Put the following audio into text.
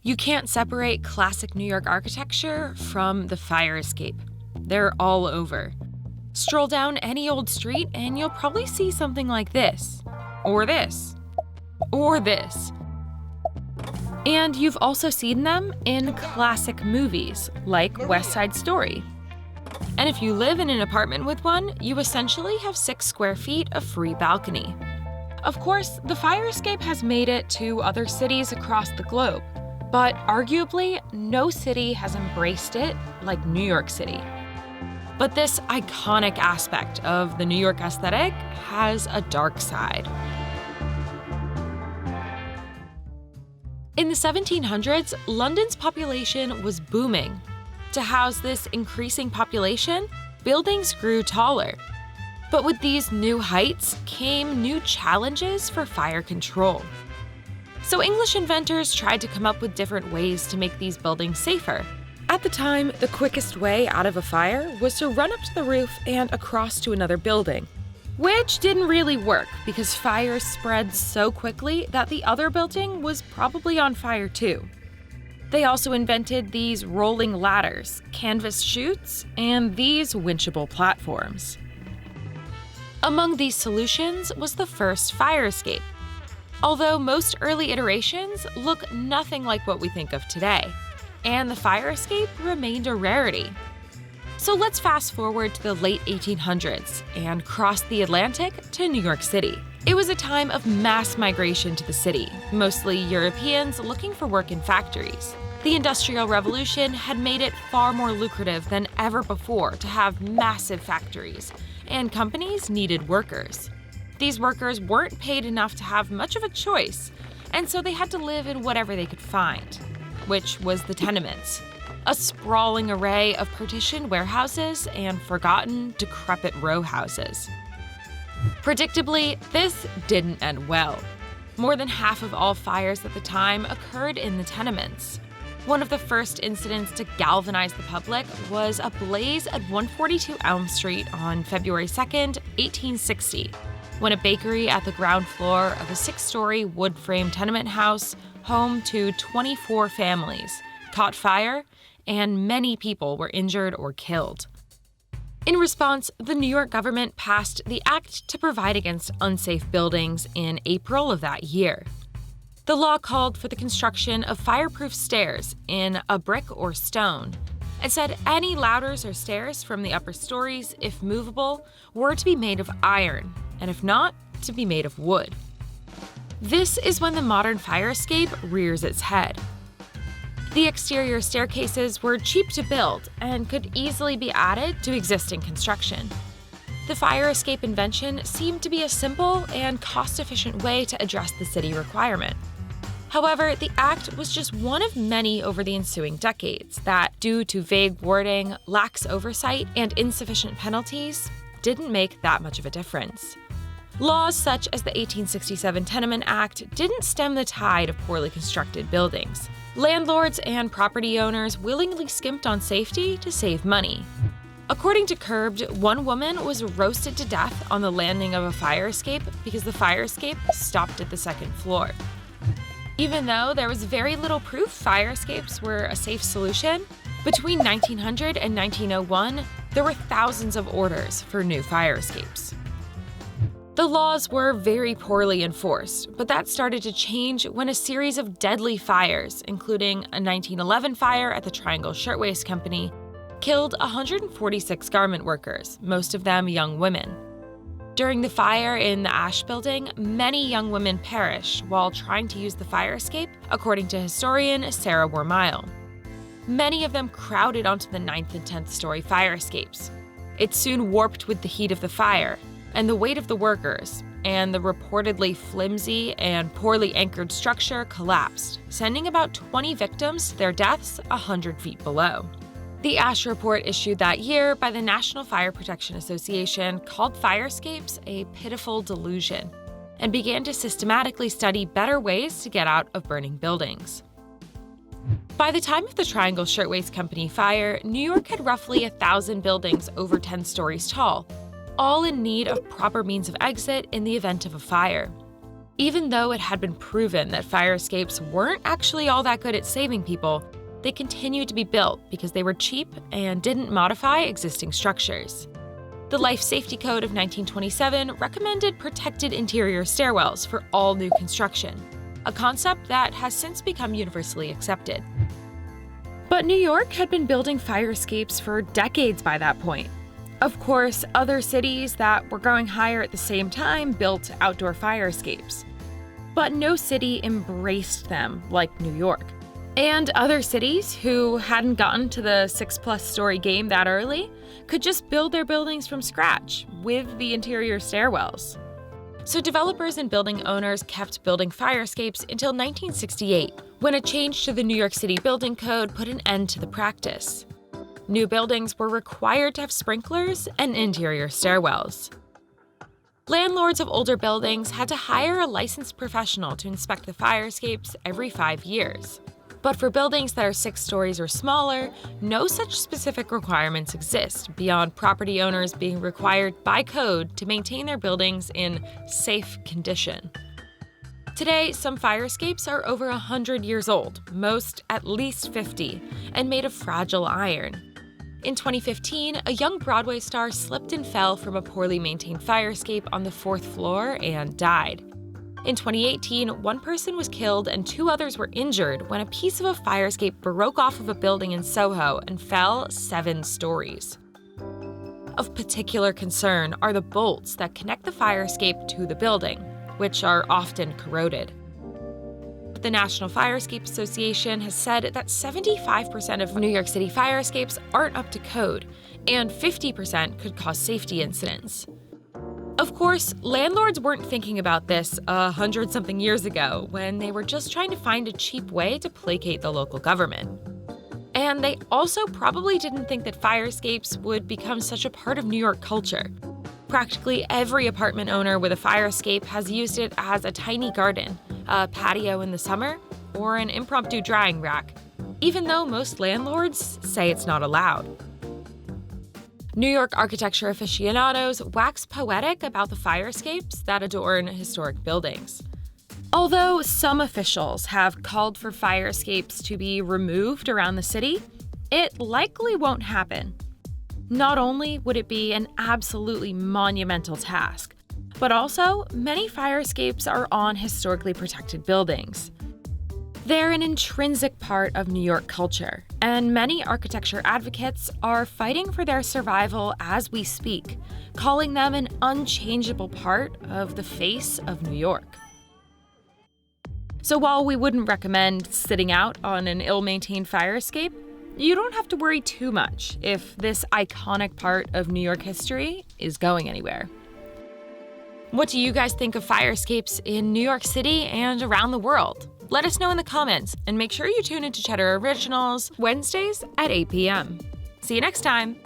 You can't separate classic New York architecture from the fire escape. They're all over. Stroll down any old street and you'll probably see something like this, or this, or this. And you've also seen them in classic movies like West Side Story. And if you live in an apartment with one, you essentially have 6 square feet of free balcony. Of course, the fire escape has made it to other cities across the globe, but arguably, no city has embraced it like New York City. But this iconic aspect of the New York aesthetic has a dark side. In the 1700s, London's population was booming. To house this increasing population, buildings grew taller. But with these new heights came new challenges for fire control. So English inventors tried to come up with different ways to make these buildings safer. At the time, the quickest way out of a fire was to run up to the roof and across to another building, which didn't really work because fires spread so quickly that the other building was probably on fire too. They also invented these rolling ladders, canvas chutes, and these winchable platforms. Among these solutions was the first fire escape, although most early iterations look nothing like what we think of today, and the fire escape remained a rarity. So let's fast forward to the late 1800s and cross the Atlantic to New York City. It was a time of mass migration to the city, mostly Europeans looking for work in factories. The Industrial Revolution had made it far more lucrative than ever before to have massive factories, and companies needed workers. These workers weren't paid enough to have much of a choice, and so they had to live in whatever they could find, which was the tenements. A sprawling array of partitioned warehouses and forgotten, decrepit row houses. Predictably, this didn't end well. More than half of all fires at the time occurred in the tenements. One of the first incidents to galvanize the public was a blaze at 142 Elm Street on February 2nd, 1860, when a bakery at the ground floor of a 6-story wood-frame tenement house, home to 24 families, caught fire, and many people were injured or killed. In response, the New York government passed the Act to Provide Against Unsafe Buildings in April of that year. The law called for the construction of fireproof stairs in a brick or stone, and said any ladders or stairs from the upper stories, if movable, were to be made of iron, and if not, to be made of wood. This is when the modern fire escape rears its head. The exterior staircases were cheap to build and could easily be added to existing construction. The fire escape invention seemed to be a simple and cost-efficient way to address the city requirement. However, the act was just one of many over the ensuing decades that, due to vague wording, lax oversight, and insufficient penalties, didn't make that much of a difference. Laws such as the 1867 Tenement Act didn't stem the tide of poorly constructed buildings. Landlords and property owners willingly skimped on safety to save money. According to Curbed, one woman was roasted to death on the landing of a fire escape because the fire escape stopped at the 2nd floor. Even though there was very little proof fire escapes were a safe solution, between 1900 and 1901, there were thousands of orders for new fire escapes. The laws were very poorly enforced, but that started to change when a series of deadly fires, including a 1911 fire at the Triangle Shirtwaist Company, killed 146 garment workers, most of them young women. During the fire in the Ash Building, many young women perished while trying to use the fire escape, according to historian Sarah Wormile. Many of them crowded onto the 9th and 10th story fire escapes. It soon warped with the heat of the fire and the weight of the workers, and the reportedly flimsy and poorly anchored structure collapsed, sending about 20 victims to their deaths 100 feet below. The Ash report issued that year by the National Fire Protection Association called fire escapes a pitiful delusion, and began to systematically study better ways to get out of burning buildings. By the time of the Triangle Shirtwaist Company fire, New York had roughly 1,000 buildings over 10 stories tall, all in need of proper means of exit in the event of a fire. Even though it had been proven that fire escapes weren't actually all that good at saving people, they continued to be built because they were cheap and didn't modify existing structures. The Life Safety Code of 1927 recommended protected interior stairwells for all new construction, a concept that has since become universally accepted. But New York had been building fire escapes for decades by that point. Of course, other cities that were growing higher at the same time built outdoor fire escapes. But no city embraced them like New York. And other cities who hadn't gotten to the 6+ story game that early could just build their buildings from scratch with the interior stairwells. So developers and building owners kept building fire escapes until 1968, when a change to the New York City Building Code put an end to the practice. New buildings were required to have sprinklers and interior stairwells. Landlords of older buildings had to hire a licensed professional to inspect the fire escapes every 5 years. But for buildings that are 6 stories or smaller, no such specific requirements exist beyond property owners being required by code to maintain their buildings in safe condition. Today, some fire escapes are over 100 years old, most at least 50, and made of fragile iron. In 2015, a young Broadway star slipped and fell from a poorly maintained fire escape on the 4th floor and died. In 2018, one person was killed and 2 others were injured when a piece of a fire escape broke off of a building in Soho and fell 7 stories. Of particular concern are the bolts that connect the fire escape to the building, which are often corroded. The National Fire Escape Association has said that 75% of New York City fire escapes aren't up to code, and 50% could cause safety incidents. Of course, landlords weren't thinking about this 100-something years ago when they were just trying to find a cheap way to placate the local government. And they also probably didn't think that fire escapes would become such a part of New York culture. Practically every apartment owner with a fire escape has used it as a tiny garden, a patio in the summer, or an impromptu drying rack, even though most landlords say it's not allowed. New York architecture aficionados wax poetic about the fire escapes that adorn historic buildings. Although some officials have called for fire escapes to be removed around the city, it likely won't happen. Not only would it be an absolutely monumental task, but also many fire escapes are on historically protected buildings. They're an intrinsic part of New York culture, and many architecture advocates are fighting for their survival as we speak, calling them an unchangeable part of the face of New York. So while we wouldn't recommend sitting out on an ill-maintained fire escape, you don't have to worry too much if this iconic part of New York history is going anywhere. What do you guys think of fire escapes in New York City and around the world? Let us know in the comments, and make sure you tune into Cheddar Originals Wednesdays at 8 p.m. See you next time!